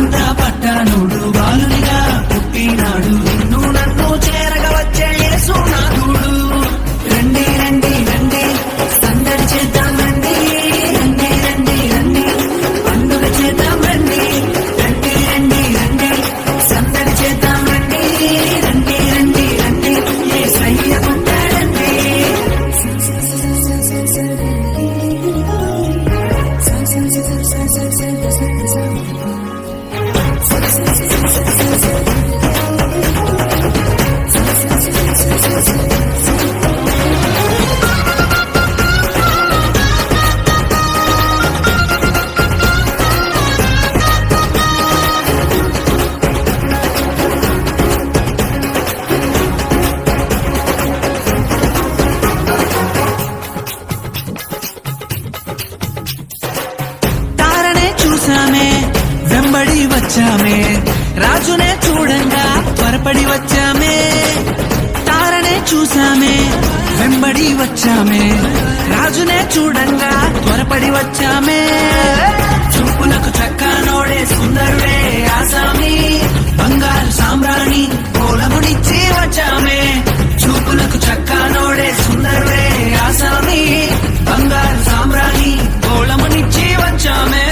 జగమంతా పట్టానుడు బాలునిగా పుట్టినాడు నిన్ను నన్ను చేరగా వచ్చే యేసునాథుడు రండి రండి రండి సందడి చేద్దాం రండి రండి రండి రండి పండుగ చేద్దాం రండి రండి రండి రండి సందడి చేద్దాం రండి రండి రండి రండి యేసయ్య పుట్టాడండి చూసామే వెంబడి వచ్చామే రాజునే చూడంగా త్వరపడి వచ్చామే తారనే చూసామే వెంబడి వచ్చామే రాజునే చూడంగా త్వరపడి వచ్చామే చూపులకు చక్కనోడే సుందరుడే ఆసామి బంగారు సామ్రాణి కోలమునిచ్చి వచ్చామే చూపులకు చక్కనోడే సుందరుడే ఆసామి బంగారు సామ్రాణి కోలమునిచ్చి వచ్చామే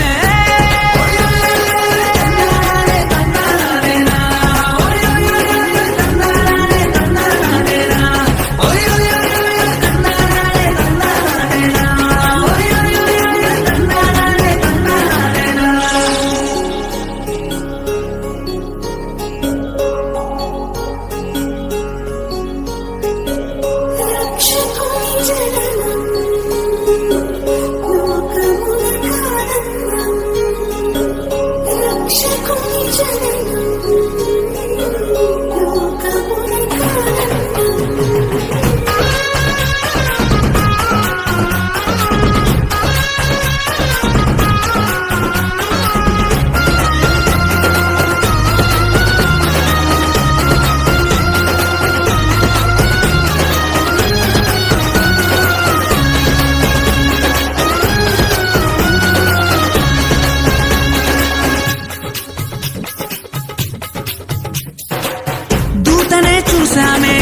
చూసామే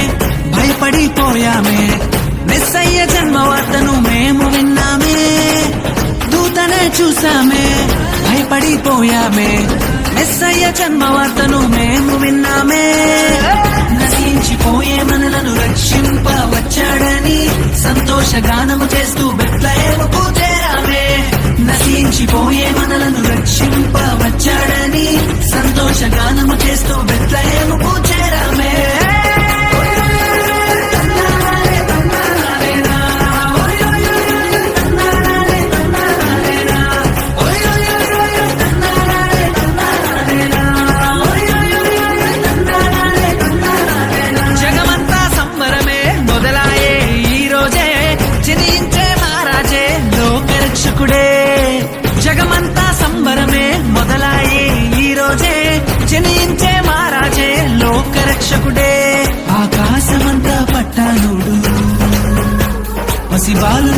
భయపడిపోయామే మెస్సయ్య జన్మవార్తను మేము విన్నామే దూతనే చూసామే భయపడిపోయామే మెస్సయ్య జన్మవార్తను మేము విన్నామే నశించిపోయే మనలను రక్షింప వచ్చాడని సంతోషగానము చేస్తూ బెత్లెహేముకు చేరామే నశించిపోయే మనలను రక్షింప వచ్చాడని సంతోషగానము చేస్తూ బెత్లెహేముకు చేరామే జగమంతా సంబరమే మొదలాయే ఈ రోజే జనించే మహారాజే లోకరక్షకుడే ఆకాశమంతా పట్టానుడు పసిబాలు